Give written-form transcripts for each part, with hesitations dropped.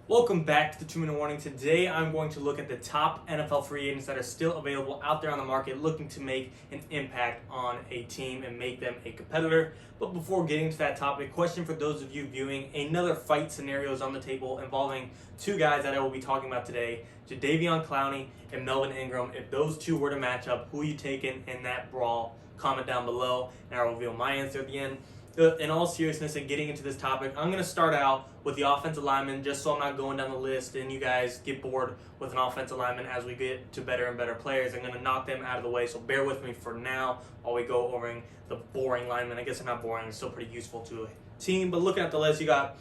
Welcome back to the 2-Minute Warning. Today I'm going to look at the top NFL free agents that are still available out there on the market looking to make an impact on a team and make them a competitor. But before getting to that topic, question for those of you viewing: another fight scenario is on the table involving two guys that I will be talking about today, Jadeveon Clowney and Melvin Ingram. If those two were to match up, who are you taking in that brawl? Comment down below and I'll reveal my answer at the end. In all seriousness and getting into this topic, I'm going to start out with the offensive lineman just so I'm not going down the list and you guys get bored with an offensive lineman as we get to better and better players. I'm going to knock them out of the way, so bear with me for now while we go over the boring linemen. I guess they're not boring, they're still pretty useful to a team. But looking at the list, you got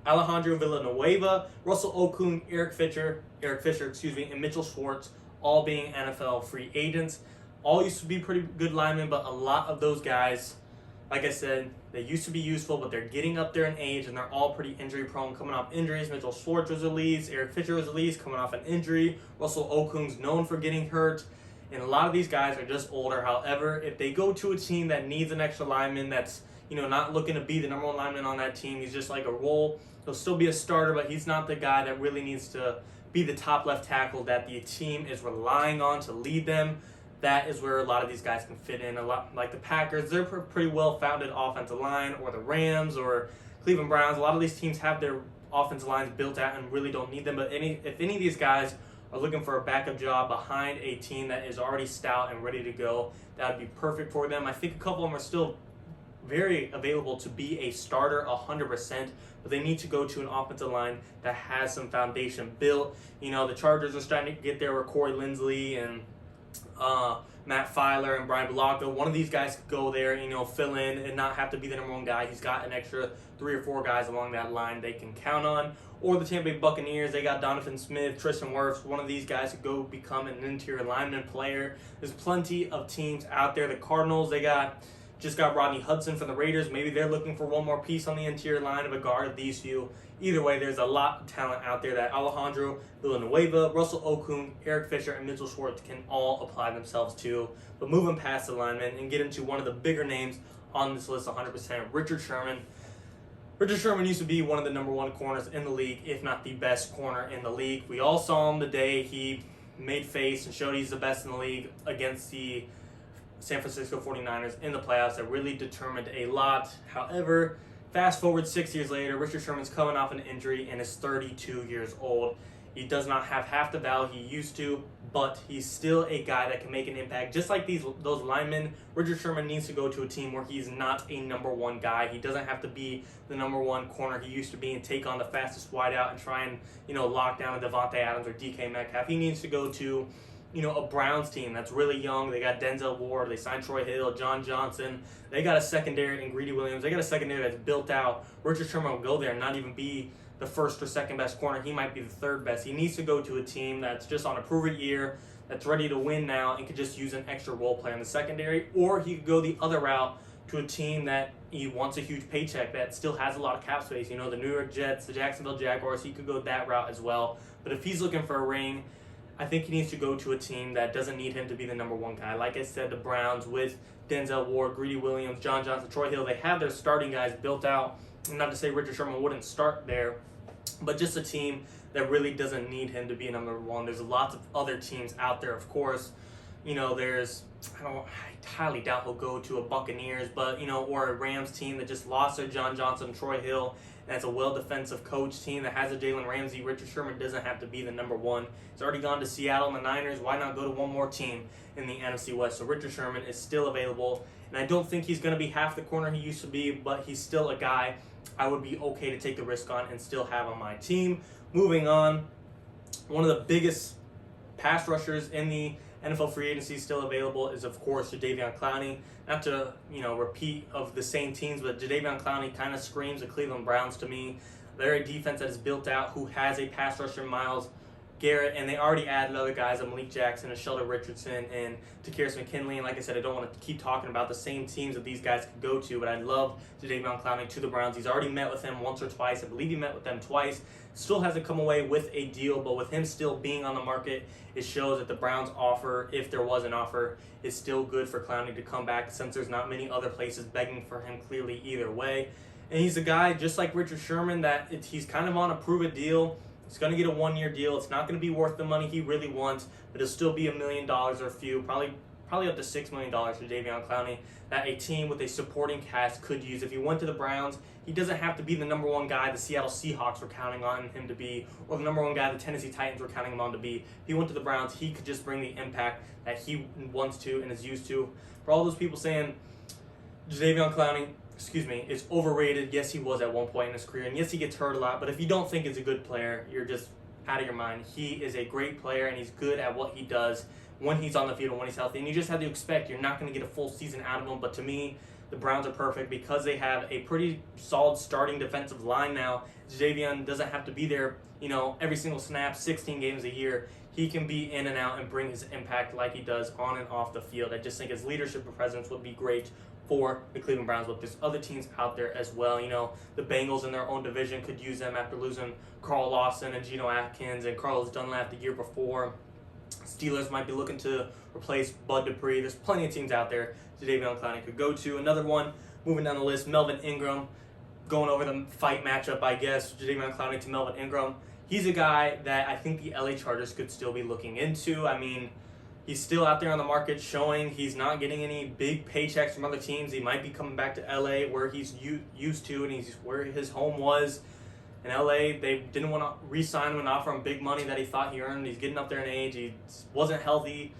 Alejandro Villanueva, Russell Okung, Eric Fisher, and Mitchell Schwartz, all being NFL free agents. All used to be pretty good linemen, but a lot of those guys, like I said, they used to be useful, but they're getting up there in age, and they're all pretty injury-prone, coming off injuries. Mitchell Schwartz was released. Eric Fisher was released, coming off an injury. Russell Okung's known for getting hurt, and a lot of these guys are just older. However, if they go to a team that needs an extra lineman that's not looking to be the number one lineman on that team, he's just like a role. He'll still be a starter, but he's not the guy that really needs to be the top left tackle that the team is relying on to lead them. That is where a lot of these guys can fit in. A lot like the Packers, they're pretty well-founded offensive line, or the Rams or Cleveland Browns. A lot of these teams have their offensive lines built out and really don't need them. But if any of these guys are looking for a backup job behind a team that is already stout and ready to go, that would be perfect for them. I think a couple of them are still very available to be a starter 100%, but they need to go to an offensive line that has some foundation built. The Chargers are starting to get there with Corey Linsley and Matt Filer and Brian Blanco. One of these guys could go there, fill in and not have to be the number one guy. He's got an extra 3 or 4 guys along that line they can count on. Or the Tampa Bay Buccaneers, they got Donovan Smith, Tristan Wirfs. One of these guys could go become an interior lineman player. There's plenty of teams out there. The Cardinals, they just got Rodney Hudson from the Raiders. Maybe they're looking for one more piece on the interior line of a guard of these few. Either way, there's a lot of talent out there that Alejandro Villanueva, Russell Okung, Eric Fisher, and Mitchell Schwartz can all apply themselves to. But moving past the linemen and get into one of the bigger names on this list 100%, Richard Sherman. Richard Sherman used to be one of the number one corners in the league, if not the best corner in the league. We all saw him the day he made face and showed he's the best in the league against the San Francisco 49ers in the playoffs. That really determined a lot. However, fast forward 6 years later, Richard Sherman's coming off an injury and is 32 years old. He does not have half the value he used to, but he's still a guy that can make an impact. Just like those linemen, Richard Sherman needs to go to a team where he's not a number one guy. He doesn't have to be the number one corner he used to be and take on the fastest wideout and try and lock down a Devontae Adams or DK Metcalf. He needs to go to a Browns team that's really young. They got Denzel Ward. They signed Troy Hill, John Johnson. They got a secondary in Greedy Williams. They got a secondary that's built out. Richard Sherman will go there and not even be the first or second best corner. He might be the third best. He needs to go to a team that's just on a prove-it year, that's ready to win now, and could just use an extra role player in the secondary. Or he could go the other route to a team that he wants a huge paycheck that still has a lot of cap space. The New York Jets, the Jacksonville Jaguars. He could go that route as well. But if he's looking for a ring, I think he needs to go to a team that doesn't need him to be the number one guy. Like I said, the Browns with Denzel Ward, Greedy Williams, John Johnson, Troy Hill, they have their starting guys built out. Not to say Richard Sherman wouldn't start there, but just a team that really doesn't need him to be number one. There's lots of other teams out there, of course. I highly doubt he'll go to a Buccaneers, but or a Rams team that just lost their John Johnson, Troy Hill. That's a well-defensive coach team that has a Jalen Ramsey. Richard Sherman doesn't have to be the number one. He's already gone to Seattle and the Niners. Why not go to one more team in the NFC West? So Richard Sherman is still available, and I don't think he's going to be half the corner he used to be, but he's still a guy I would be okay to take the risk on and still have on my team. Moving on, one of the biggest pass rushers in the NFL free agency still available is, of course, Jadeveon Clowney. Not to, repeat of the same teams, but Jadeveon Clowney kind of screams the Cleveland Browns to me. They're a defense that is built out, who has a pass rusher, Myles Garrett, and they already added other guys, Malik Jackson, and Sheldon Richardson, and Takirus McKinley. And like I said, I don't want to keep talking about the same teams that these guys could go to, but I'd love Jadeveon Clowney to the Browns. He's already met with them once or twice. I believe he met with them twice. Still hasn't come away with a deal, but with him still being on the market, it shows that the Browns' offer, if there was an offer, is still good for Clowney to come back, since there's not many other places begging for him clearly either way. And he's a guy, just like Richard Sherman, that he's kind of on a prove-it deal. He's going to get a 1-year deal. It's not going to be worth the money he really wants, but it'll still be $1 million or a few, probably up to $6 million for Jadeveon Clowney, that a team with a supporting cast could use. If he went to the Browns, he doesn't have to be the number one guy the Seattle Seahawks were counting on him to be, or the number one guy the Tennessee Titans were counting him on to be. If he went to the Browns, he could just bring the impact that he wants to and is used to. For all those people saying Jadeveon Clowney, is overrated, yes, he was at one point in his career, and yes, he gets hurt a lot, but if you don't think he's a good player, you're just out of your mind. He is a great player, and he's good at what he does when he's on the field and when he's healthy, and you just have to expect you're not going to get a full season out of him. But to me, the Browns are perfect because they have a pretty solid starting defensive line now. Jadavion doesn't have to be there, every single snap, 16 games a year. He can be in and out and bring his impact like he does on and off the field. I just think his leadership and presence would be great for the Cleveland Browns, but there's other teams out there as well. The Bengals in their own division could use them after losing Carl Lawson and Geno Atkins and Carlos Dunlap the year before. Steelers might be looking to replace Bud Dupree. There's plenty of teams out there Jadeveon Clowney could go to. Another one, moving down the list, Melvin Ingram, going over the fight matchup, I guess, Jadeveon Clowney to Melvin Ingram. He's a guy that I think the LA Chargers could still be looking into. I mean, he's still out there on the market showing he's not getting any big paychecks from other teams. He might be coming back to LA where he's used to and he's where his home was. In LA, they didn't want to re-sign him and offer him big money that he thought he earned. He's getting up there in age. He wasn't healthy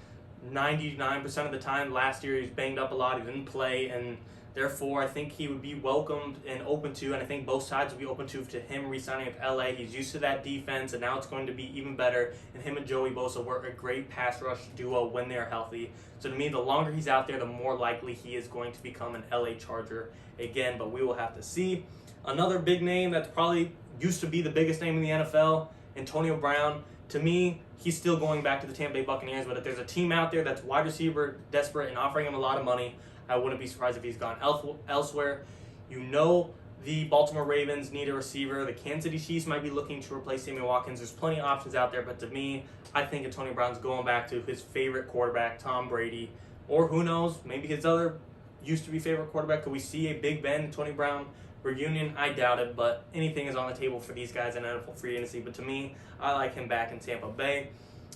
99% of the time. Last year, he was banged up a lot. He didn't play, and therefore, I think he would be welcomed and open to, and I think both sides would be open to him re-signing with LA. He's used to that defense, and now it's going to be even better. And him and Joey Bosa were a great pass rush duo when they're healthy. So to me, the longer he's out there, the more likely he is going to become an LA Charger again, but we will have to see. Another big name that's probably used to be the biggest name in the NFL, Antonio Brown. To me, he's still going back to the Tampa Bay Buccaneers, but if there's a team out there that's wide receiver desperate and offering him a lot of money, I wouldn't be surprised if he's gone elsewhere. The Baltimore Ravens need a receiver. The Kansas City Chiefs might be looking to replace Sammy Watkins. There's plenty of options out there, but to me, I think Antonio Brown's going back to his favorite quarterback, Tom Brady, or who knows, maybe his other used-to-be favorite quarterback. Could we see a Big Ben, Antonio Brown reunion? I doubt it, but anything is on the table for these guys in NFL free agency. But to me, I like him back in Tampa Bay.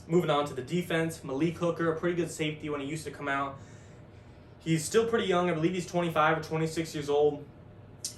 Moving on to the defense, Malik Hooker, a pretty good safety when he used to come out. He's still pretty young. I believe he's 25 or 26 years old.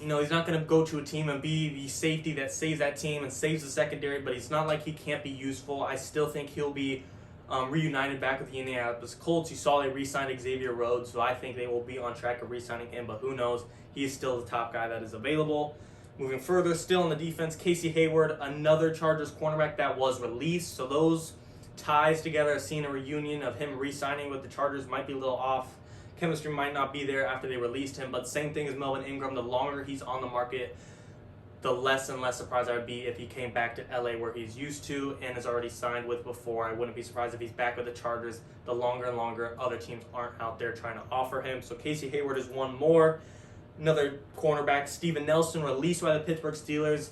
He's not going to go to a team and be the safety that saves that team and saves the secondary, but it's not like he can't be useful. I still think he'll be reunited back with the Indianapolis Colts. You saw they re-signed Xavier Rhodes, so I think they will be on track of re-signing him, but who knows? He is still the top guy that is available. Moving further, still on the defense, Casey Hayward, another Chargers cornerback that was released, so those ties together, seeing a reunion of him re-signing with the Chargers might be a little off. Chemistry might not be there after they released him, but same thing as Melvin Ingram. The longer he's on the market, the less and less surprised I would be if he came back to LA where he's used to and is already signed with before. I wouldn't be surprised if he's back with the Chargers the longer and longer other teams aren't out there trying to offer him. So Casey Hayward is one more. Another cornerback, Steven Nelson, released by the Pittsburgh Steelers.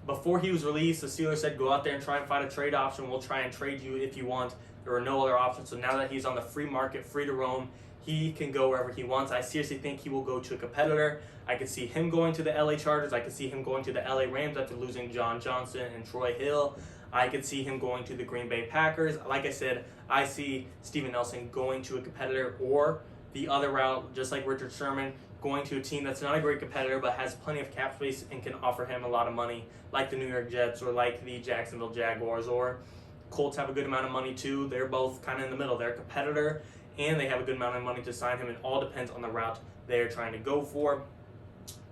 Before he was released, the Steelers said, go out there and try and find a trade option. We'll try and trade you if you want. There were no other options. So now that he's on the free market, free to roam, he can go wherever he wants. I seriously think he will go to a competitor. I could see him going to the LA Chargers. I could see him going to the LA Rams after losing John Johnson and Troy Hill. I could see him going to the Green Bay Packers. Like I said, I see Steven Nelson going to a competitor, or the other route, just like Richard Sherman, going to a team that's not a great competitor but has plenty of cap space and can offer him a lot of money, like the New York Jets or like the Jacksonville Jaguars, or Colts have a good amount of money too. They're both kind of in the middle. They're a competitor and they have a good amount of money to sign him. It all depends on the route they're trying to go for.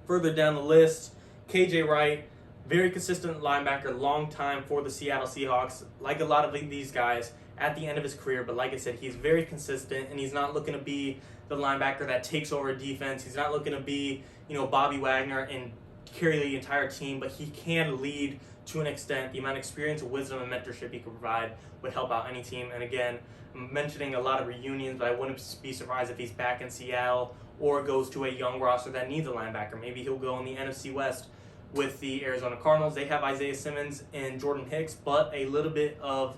Further down the list, KJ Wright, very consistent linebacker, long time for the Seattle Seahawks. Like a lot of these guys at the end of his career, but like I said, he's very consistent and he's not looking to be the linebacker that takes over a defense. He's not looking to be, Bobby Wagner and carry the entire team, but he can lead to an extent. The amount of experience, wisdom, and mentorship he can provide would help out any team. And again, I'm mentioning a lot of reunions, but I wouldn't be surprised if he's back in Seattle or goes to a young roster that needs a linebacker. Maybe he'll go in the NFC West with the Arizona Cardinals. They have Isaiah Simmons and Jordan Hicks, but a little bit of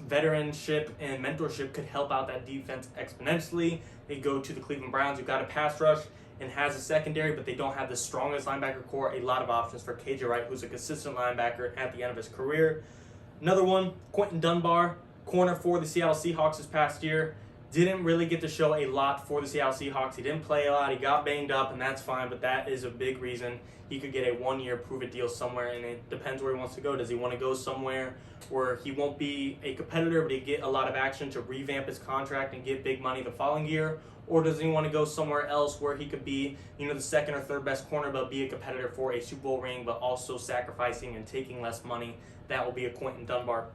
veteranship and mentorship could help out that defense exponentially. They go to the Cleveland Browns, who've got a pass rush and has a secondary, but they don't have the strongest linebacker core. A lot of options for KJ Wright, who's a consistent linebacker at the end of his career. Another one, Quentin Dunbar, corner for the Seattle Seahawks this past year. Didn't really get to show a lot for the Seattle Seahawks. He didn't play a lot. He got banged up, and that's fine, but that is a big reason he could get a one-year prove-it deal somewhere, and it depends where he wants to go. Does he want to go somewhere where he won't be a competitor, but he get a lot of action to revamp his contract and get big money the following year? Or does he want to go somewhere else where he could be, the second or third best corner, but be a competitor for a Super Bowl ring, but also sacrificing and taking less money? That will be a Quentin Dunbar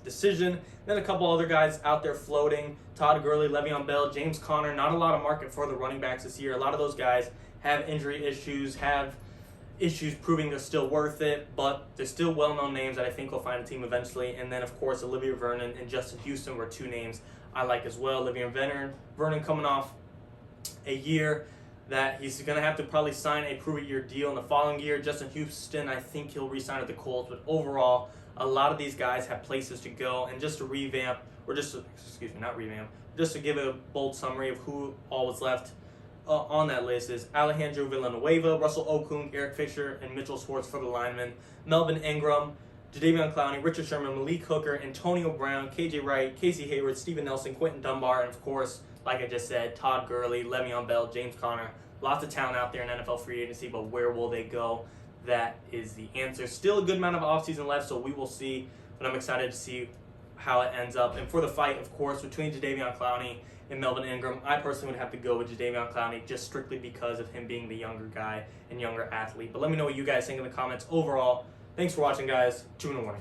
decision. Then a couple other guys out there floating: Todd, Gurley, Le'Veon Bell, James Conner. Not a lot of market for the running backs this year. A lot of those guys have injury issues, have issues proving they're still worth it, but they're still well-known names that I think will find a team eventually. And then, of course, Olivia, Vernon, and Justin Houston were two names I like as well. Olivia and Vernon coming off a year that he's going to have to probably sign a prove-it-year deal in the following year. Justin Houston, I think he'll re-sign with the Colts, but overall, a lot of these guys have places to go. And just to revamp, or just to, just to give a bold summary of who all was left on that list is Alejandro Villanueva, Russell Okung, Eric Fisher, and Mitchell Schwartz for the linemen, Melvin Ingram, Jadeveon Clowney, Richard Sherman, Malik Hooker, Antonio Brown, KJ Wright, Casey Hayward, Steven Nelson, Quentin Dunbar, and of course, like I just said, Todd Gurley, Le'Veon Bell, James Conner. Lots of talent out there in NFL free agency, but where will they go? That is the answer. Still a good amount of offseason left, so we will see, but I'm excited to see how it ends up. And for the fight, of course, between Jadeveon Clowney and Melvin Ingram, I personally would have to go with Jadeveon Clowney just strictly because of him being the younger guy and younger athlete. But let me know what you guys think in the comments. Overall, thanks for watching, guys. 2-1.